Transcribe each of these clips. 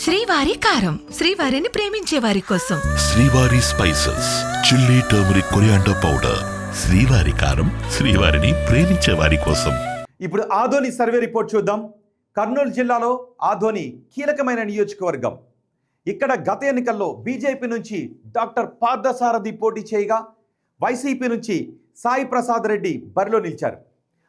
శ్రీవారి కారం, శ్రీవారిని ప్రేమించే వారి కోసం. శ్రీవారి spices, chilli, turmeric, coriander powder. శ్రీవారి కారం, శ్రీవారిని ప్రేమించే వారి కోసం. ఇప్పుడు ఆదోని సర్వే రిపోర్ట్ చూద్దాం. కర్నూలు జిల్లాలో ఆదోని కీలకమైన నియోజకవర్గం. ఇక్కడ గత ఎన్నికల్లో బీజేపీ నుంచి డాక్టర్ పార్థసారథి పోటీ చేయగా వైసీపీ నుంచి సాయి ప్రసాద్ రెడ్డి బరిలో నిలిచారు.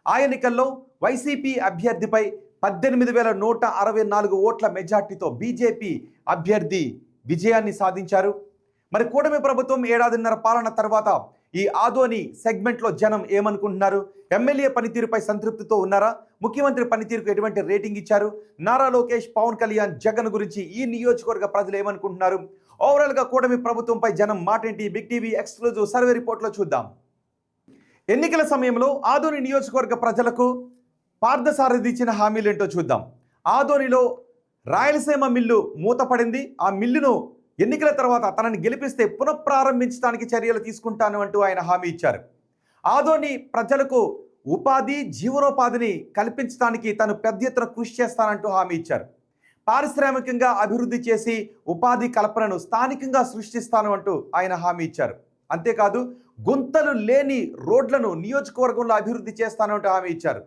ఆ ఎన్నికల్లో వైసీపీ అభ్యర్థిపై 18,164 ఓట్ల మెజార్టీతో బీజేపీ అభ్యర్థి విజయాన్ని సాధించారు. మరి కూటమి ప్రభుత్వం ఏడాదిన్నర పాలన తర్వాత ఈ ఆదోని సెగ్మెంట్లో జనం ఏమనుకుంటున్నారు? ఎమ్మెల్యే పనితీరుపై సంతృప్తితో ఉన్నారా? ముఖ్యమంత్రి పనితీరుకు ఎటువంటి రేటింగ్ ఇచ్చారు? నారా లోకేష్, పవన్ కళ్యాణ్, జగన్ గురించి ఈ నియోజకవర్గ ప్రజలు ఏమనుకుంటున్నారు? ఓవరాల్గా కూటమి ప్రభుత్వంపై జనం మాటేంటి? బిగ్ టీవీ ఎక్స్క్లూజివ్ సర్వే రిపోర్ట్లో చూద్దాం. ఎన్నికల సమయంలో ఆదోని నియోజకవర్గ ప్రజలకు పార్థసారథి ఇచ్చిన హామీలేంటో చూద్దాం. ఆదోనిలో రాయలసీమ మిల్లు మూతపడింది. ఆ మిల్లును ఎన్నికల తర్వాత తనని గెలిపిస్తే పునఃప్రారంభించడానికి చర్యలు తీసుకుంటాను అంటూ ఆయన హామీ ఇచ్చారు. ఆదోని ప్రజలకు ఉపాధి, జీవనోపాధిని కల్పించడానికి తను పెద్ద ఎత్తున కృషి చేస్తానంటూ హామీ ఇచ్చారు. పారిశ్రామికంగా అభివృద్ధి చేసి ఉపాధి కల్పనను స్థానికంగా సృష్టిస్తాను అంటూ ఆయన హామీ ఇచ్చారు. అంతేకాదు గుంతలు లేని రోడ్లను నియోజకవర్గంలో అభివృద్ధి చేస్తానంటూ హామీ ఇచ్చారు.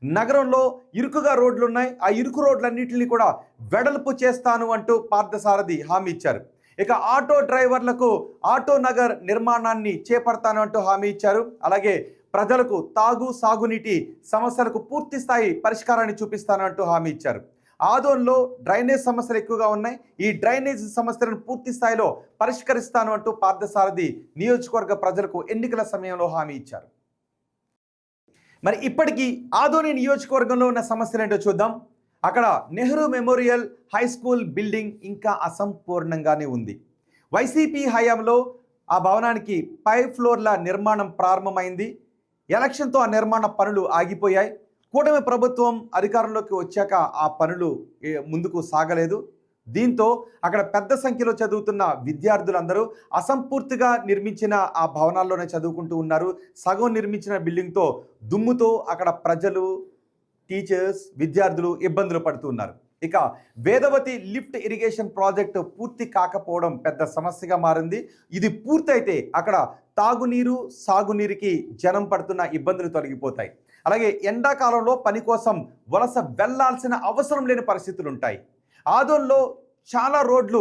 నగరంలో ఇరుకుగా రోడ్లు ఉన్నాయి, ఆ ఇరుకు రోడ్లన్నింటినీ కూడా వెడల్పు చేస్తాను అంటూ పార్థసారథి హామీ ఇచ్చారు. ఇక ఆటో డ్రైవర్లకు ఆటో నగర్ నిర్మాణాన్ని చేపడతాను అంటూ హామీ ఇచ్చారు. అలాగే ప్రజలకు తాగు, సాగునీటి సమస్యలకు పూర్తి స్థాయి పరిష్కారాన్ని చూపిస్తాను అంటూ హామీ ఇచ్చారు. ఆదోన్లో డ్రైనేజ్ సమస్యలు ఎక్కువగా ఉన్నాయి, ఈ డ్రైనేజ్ సమస్యలను పూర్తి స్థాయిలో పరిష్కరిస్తాను అంటూ పార్థసారథి నియోజకవర్గ ప్రజలకు ఎన్నికల సమయంలో హామీ ఇచ్చారు. మరి ఇప్పటికీ ఆదోని నియోజకవర్గంలో ఉన్న సమస్యలు ఏంటో చూద్దాం. అక్కడ Nehru memorial high school building ఇంకా అసంపూర్ణంగానే ఉంది. వైసీపీ హయాంలో ఆ భవనానికి 5 ఫ్లోర్ల నిర్మాణం ప్రారంభమైంది. ఎలక్షన్తో ఆ నిర్మాణ పనులు ఆగిపోయాయి. కూటమి ప్రభుత్వం అధికారంలోకి వచ్చాక ఆ పనులు ముందుకు సాగలేదు. దీంతో అక్కడ పెద్ద సంఖ్యలో చదువుతున్న విద్యార్థులందరూ అసంపూర్తిగా నిర్మించిన ఆ భవనాల్లోనే చదువుకుంటూ ఉన్నారు. సగం నిర్మించిన బిల్డింగ్తో దుమ్ముతో అక్కడ ప్రజలు, టీచర్స్, విద్యార్థులు ఇబ్బందులు పడుతూ ఉన్నారు. ఇక వేదవతి లిఫ్ట్ ఇరిగేషన్ ప్రాజెక్టు పూర్తి కాకపోవడం పెద్ద సమస్యగా మారింది. ఇది పూర్తయితే అక్కడ తాగునీరు, సాగునీరుకి జనం పడుతున్న ఇబ్బందులు తొలగిపోతాయి. అలాగే ఎండాకాలంలో పని కోసం వలస వెళ్లాల్సిన అవసరం లేని పరిస్థితులు ఉంటాయి. ఆదోన్లో చాలా రోడ్లు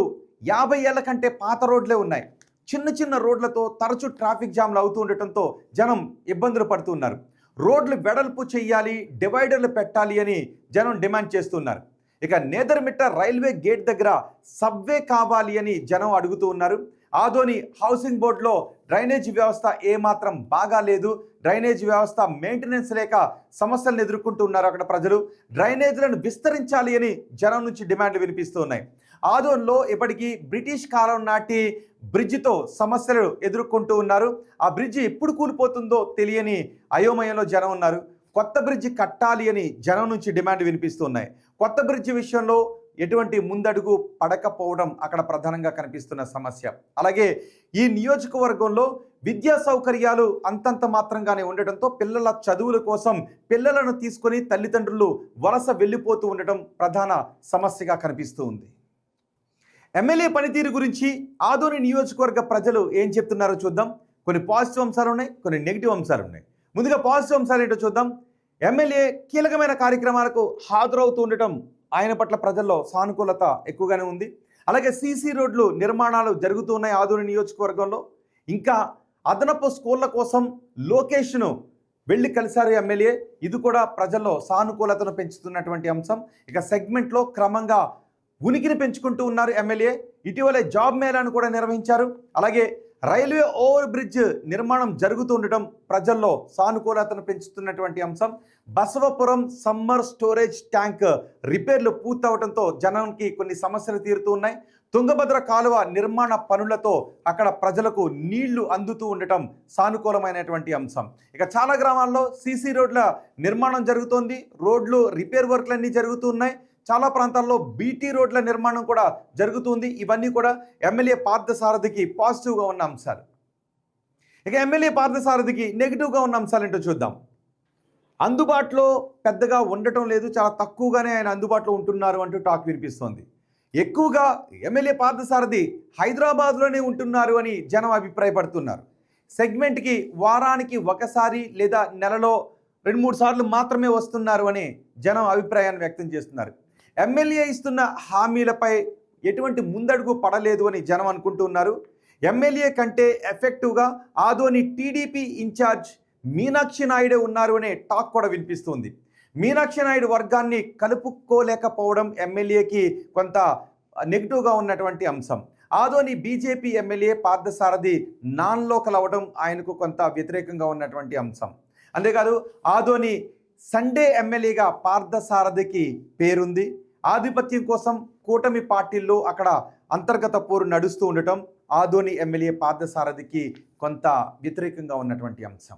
50 ఏళ్ల కంటే పాత రోడ్లే ఉన్నాయి. చిన్న చిన్న రోడ్లతో తరచూ ట్రాఫిక్ జామ్లు అవుతూ ఉండటంతో జనం ఇబ్బందులు పడుతున్నారు. రోడ్లు వెడల్పు చేయాలి, డివైడర్లు పెట్టాలి అని జనం డిమాండ్ చేస్తున్నారు. ఇక నేదర్మిట్ట రైల్వే గేట్ దగ్గర సబ్వే కావాలి అని జనం అడుగుతూ ఉన్నారు. ఆదోని హౌసింగ్ బోర్డులో డ్రైనేజ్ వ్యవస్థ ఏమాత్రం బాగా లేదు. డ్రైనేజ్ వ్యవస్థ మెయింటెనెన్స్ లేక సమస్యలను ఎదుర్కొంటూ ఉన్నారు అక్కడ ప్రజలు. డ్రైనేజ్లను విస్తరించాలి అని జనం నుంచి డిమాండ్లు వినిపిస్తూ ఉన్నాయి. ఆదోన్లో ఇప్పటికీ బ్రిటిష్ కాలం నాటి బ్రిడ్జితో సమస్యలు ఎదుర్కొంటూ ఉన్నారు. ఆ బ్రిడ్జి ఎప్పుడు కూలిపోతుందో తెలియని అయోమయంలో జనం ఉన్నారు. కొత్త బ్రిడ్జి కట్టాలి అని జనం నుంచి డిమాండ్ వినిపిస్తూ ఉన్నాయి. కొత్త బ్రిడ్జి విషయంలో ఎటువంటి ముందడుగు పడకపోవడం అక్కడ ప్రధానంగా కనిపిస్తున్న సమస్య. అలాగే ఈ నియోజకవర్గంలో విద్యా సౌకర్యాలు అంతంత మాత్రంగానే ఉండటంతో పిల్లల చదువుల కోసం పిల్లలను తీసుకొని తల్లిదండ్రులు వలస వెళ్ళిపోతూ ఉండటం ప్రధాన సమస్యగా కనిపిస్తూ ఉంది. ఎమ్మెల్యే పనితీరు గురించి ఆదోని నియోజకవర్గ ప్రజలు ఏం చెప్తున్నారో చూద్దాం. కొన్ని పాజిటివ్ అంశాలు ఉన్నాయి, కొన్ని నెగిటివ్ అంశాలు ఉన్నాయి. ముందుగా పాజిటివ్ అంశాలు ఏంటో చూద్దాం. ఎమ్మెల్యే కీలకమైన కార్యక్రమాలకు హాజరవుతూ ఉండటం ఆయన పట్ల ప్రజల్లో సానుకూలత ఎక్కువగానే ఉంది. అలాగే సీసీ రోడ్లు నిర్మాణాలు జరుగుతూ ఉన్నాయి ఆదోని నియోజకవర్గంలో. ఇంకా అదనపు స్కూళ్ళ కోసం లోకేష్ను వెళ్ళి కలిశారు ఎమ్మెల్యే. ఇది కూడా ప్రజల్లో సానుకూలతను పెంచుతున్నటువంటి అంశం. ఇక సెగ్మెంట్లో క్రమంగా ఉనికిని పెంచుకుంటూ ఉన్నారు ఎమ్మెల్యే. ఇటీవలే జాబ్ మేళాను కూడా నిర్వహించారు. అలాగే రైల్వే ఓవర్ బ్రిడ్జ్ నిర్మాణం జరుగుతూ ఉండటం ప్రజల్లో సానుకూలతను పెంచుతున్నటువంటి అంశం. బసవపురం సమ్మర్ స్టోరేజ్ ట్యాంక్ రిపేర్లు పూర్తవడంతో జనానికి కొన్ని సమస్యలు తీరుతూ ఉన్నాయి. తుంగభద్ర కాలువ నిర్మాణ పనులతో అక్కడ ప్రజలకు నీళ్లు అందుతూ ఉండటం సానుకూలమైనటువంటి అంశం. ఇక చాలా గ్రామాల్లో సీసీ రోడ్ల నిర్మాణం జరుగుతోంది. రోడ్లు రిపేర్ వర్క్లన్నీ జరుగుతూ ఉన్నాయి. చాలా ప్రాంతాల్లో బీటీ రోడ్ల నిర్మాణం కూడా జరుగుతుంది. ఇవన్నీ కూడా ఎమ్మెల్యే పార్థసారథికి పాజిటివ్గా ఉన్న అంశాలు. ఇక ఎమ్మెల్యే పార్థసారథికి నెగిటివ్గా ఉన్న అంశాలు ఏంటో చూద్దాం. అందుబాటులో పెద్దగా ఉండటం లేదు, చాలా తక్కువగానే ఆయన అందుబాటులో ఉంటున్నారు అంటూ టాక్ వినిపిస్తోంది. ఎక్కువగా ఎమ్మెల్యే పార్థసారథి హైదరాబాద్లోనే ఉంటున్నారు అని జనం అభిప్రాయపడుతున్నారు. సెగ్మెంట్కి వారానికి ఒకసారి లేదా నెలలో 2-3 సార్లు మాత్రమే వస్తున్నారు అని జనం అభిప్రాయాన్ని వ్యక్తం చేస్తున్నారు. ఎమ్మెల్యే ఇస్తున్న హామీలపై ఎటువంటి ముందడుగు పడలేదు అని జనం అనుకుంటున్నారు. ఎమ్మెల్యే కంటే ఎఫెక్టివ్గా ఆదోని టీడీపీ ఇన్ఛార్జ్ మీనాక్షి నాయుడే ఉన్నారు అనే టాక్ కూడా వినిపిస్తుంది. మీనాక్షి నాయుడు వర్గాన్ని కలుపుకోలేకపోవడం ఎమ్మెల్యేకి కొంత నెగిటివ్గా ఉన్నటువంటి అంశం. Adoni BJP MLA Parthasarathi non local అవ్వడం ఆయనకు కొంత వ్యతిరేకంగా ఉన్నటువంటి అంశం. అంతేకాదు ఆదోని సండే ఎమ్మెల్యేగా పార్థసారథికి పేరుంది. ఆధిపత్యం కోసం కూటమి పార్టీల్లో అక్కడ అంతర్గత పోరు నడుస్తూ ఉండటం ఆదోని ఎమ్మెల్యే పార్థసారథికి కొంత వ్యతిరేకంగా ఉన్నటువంటి అంశం.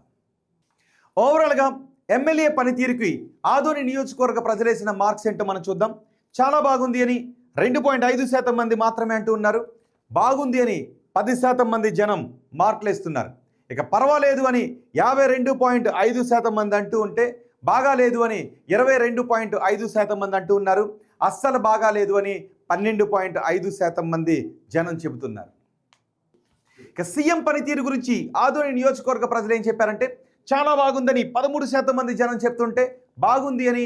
ఓవరాల్గా ఎమ్మెల్యే పనితీరుకి ఆదోని నియోజకవర్గ ప్రజలేసిన మార్క్స్ ఏంటో మనం చూద్దాం. చాలా బాగుంది అని 2.5% మంది మాత్రమే అంటూ ఉన్నారు. బాగుంది అని 10% మంది జనం మార్కులు ఇస్తున్నారు. ఇక పర్వాలేదు అని 52.5% మంది అంటూ ఉంటే, బాగాలేదు అని 22.5% మంది అంటూ ఉన్నారు. అస్సలు బాగాలేదు అని 12.5% మంది జనం చెబుతున్నారు. ఇక సీఎం పనితీరు గురించి ఆదోని నియోజకవర్గ ప్రజలు ఏం చెప్పారంటే, చాలా బాగుందని 13% మంది జనం చెప్తుంటే, బాగుంది అని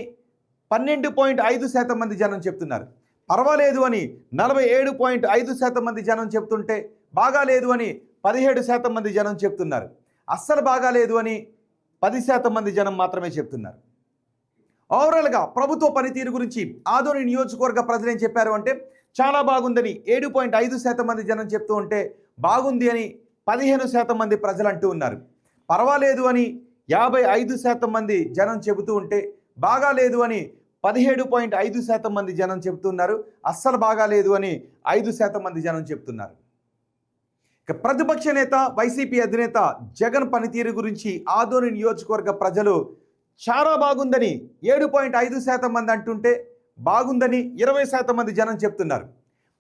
12.5% మంది జనం చెప్తున్నారు. పర్వాలేదు అని 47.5% మంది జనం చెప్తుంటే, బాగాలేదు అని 17% మంది జనం చెప్తున్నారు. అస్సలు బాగాలేదు అని 10% మంది జనం మాత్రమే చెప్తున్నారు. ఓవరాల్గా ప్రభుత్వ పనితీరు గురించి ఆదోని నియోజకవర్గ ప్రజలు ఏం చెప్పారు అంటే, చాలా బాగుందని 7.5% మంది జనం చెప్తూ ఉంటే, బాగుంది అని 15% మంది ప్రజలు అంటూ ఉన్నారు. పర్వాలేదు అని 55% మంది జనం చెబుతూ ఉంటే, బాగాలేదు అని 17.5% మంది జనం చెబుతున్నారు. అస్సలు బాగాలేదు అని 5% మంది జనం చెప్తున్నారు. ఇక ప్రతిపక్ష నేత వైసీపీ అధినేత జగన్ పనితీరు గురించి ఆదోని నియోజకవర్గ ప్రజలు చాలా బాగుందని 7.5% మంది అంటుంటే, బాగుందని 20% మంది జనం చెప్తున్నారు.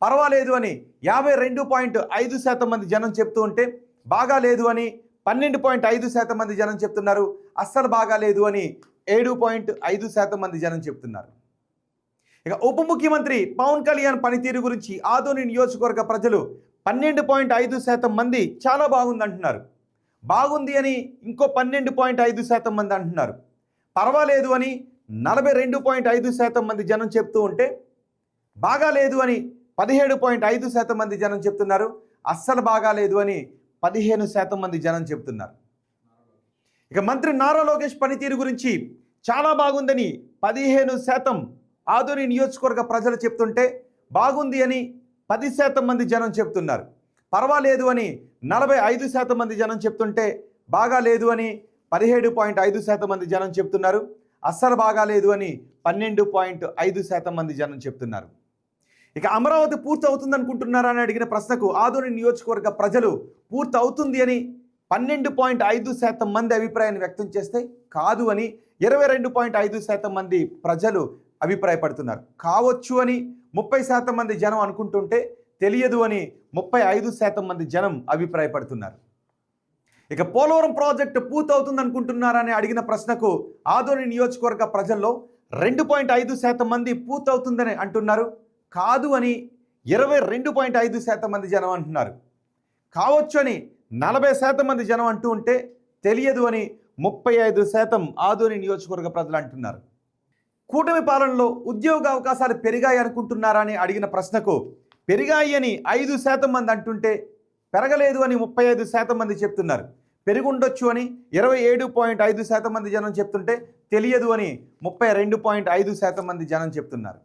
పర్వాలేదు అని 52.5% మంది జనం చెప్తూ ఉంటే, బాగాలేదు అని 12.5% మంది జనం చెప్తున్నారు. అస్సలు బాగాలేదు అని 7.5% మంది జనం చెప్తున్నారు. ఇక ఉప ముఖ్యమంత్రి పవన్ కళ్యాణ్ పనితీరు గురించి ఆదోని నియోజకవర్గ ప్రజలు 12.5% మంది చాలా బాగుంది అంటున్నారు. బాగుంది అని ఇంకో 12.5% మంది అంటున్నారు. పర్వాలేదు అని 42.5% మంది జనం చెప్తూ ఉంటే, బాగాలేదు అని 17.5% మంది జనం చెప్తున్నారు. అస్సలు బాగాలేదు అని 15% మంది జనం చెప్తున్నారు. ఇక మంత్రి నారా లోకేష్ పనితీరు గురించి చాలా బాగుందని 15% ఆదోని నియోజకవర్గ ప్రజలు చెప్తుంటే, బాగుంది అని 10% మంది జనం చెప్తున్నారు. పర్వాలేదు అని 45% మంది జనం చెప్తుంటే, బాగాలేదు అని 17.5% మంది జనం చెప్తున్నారు. అస్సలు బాగాలేదు అని 12.5% మంది జనం చెప్తున్నారు. ఇక అమరావతి పూర్తి అవుతుంది అనుకుంటున్నారా అని అడిగిన ప్రశ్నకు ఆదోని నియోజకవర్గ ప్రజలు పూర్తి అవుతుంది అని 12.5% మంది అభిప్రాయాన్ని వ్యక్తం చేస్తే, కాదు అని 22.5% మంది ప్రజలు అభిప్రాయపడుతున్నారు. కావచ్చు అని 30% మంది జనం అనుకుంటుంటే, తెలియదు అని 35% మంది జనం అభిప్రాయపడుతున్నారు. ఇక పోలవరం ప్రాజెక్టు పూర్తవుతుంది అనుకుంటున్నారా అని అడిగిన ప్రశ్నకు ఆదోని నియోజకవర్గ ప్రజల్లో 2.5% మంది పూర్తవుతుందని అంటున్నారు. కాదు అని 22.5% మంది జనం అంటున్నారు. కావచ్చు అని 40% మంది జనం అంటూ ఉంటే, తెలియదు అని 35% ఆదోని నియోజకవర్గ ప్రజలు అంటున్నారు. కూటమి పాలనలో ఉద్యోగ అవకాశాలు పెరిగాయి అనుకుంటున్నారా అని అడిగిన ప్రశ్నకు పెరిగాయి అని 5% మంది అంటుంటే, పెరగలేదు అని 35% మంది చెప్తున్నారు. పెరుగుండొచ్చు అని 27.5% మంది జనం చెప్తుంటే, తెలియదు అని 32.5% మంది జనం చెప్తున్నారు.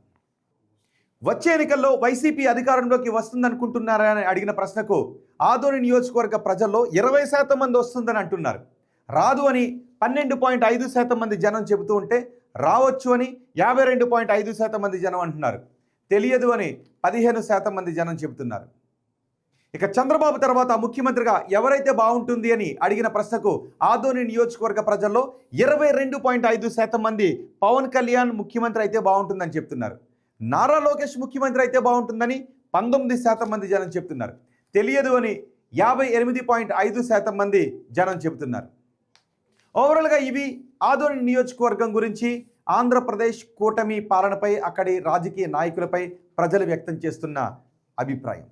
వచ్చే ఎన్నికల్లో వైసీపీ అధికారంలోకి వస్తుందనుకుంటున్నారా అని అడిగిన ప్రశ్నకు ఆదోని నియోజకవర్గ ప్రజల్లో 20% మంది వస్తుందని అంటున్నారు. రాదు అని 12.5% మంది జనం చెబుతూ ఉంటే, రావచ్చు అని 52.5% మంది జనం అంటున్నారు. తెలియదు అని 15% మంది జనం చెబుతున్నారు. ఇక చంద్రబాబు తర్వాత ముఖ్యమంత్రిగా ఎవరైతే బాగుంటుంది అని అడిగిన ప్రశ్నకు ఆదోని నియోజకవర్గ ప్రజల్లో 22.5% మంది పవన్ కళ్యాణ్ ముఖ్యమంత్రి అయితే బాగుంటుందని చెప్తున్నారు. నారా లోకేష్ ముఖ్యమంత్రి అయితే బాగుంటుందని 19% మంది జనం చెప్తున్నారు. తెలియదు అని 58.5% మంది జనం చెబుతున్నారు. ఓవరాల్గా ఇవి ఆదోని నియోజకవర్గం గురించి ఆంధ్రప్రదేశ్ కూటమి పాలనపై అక్కడి రాజకీయ నాయకులపై ప్రజలు వ్యక్తం చేస్తున్న అభిప్రాయం.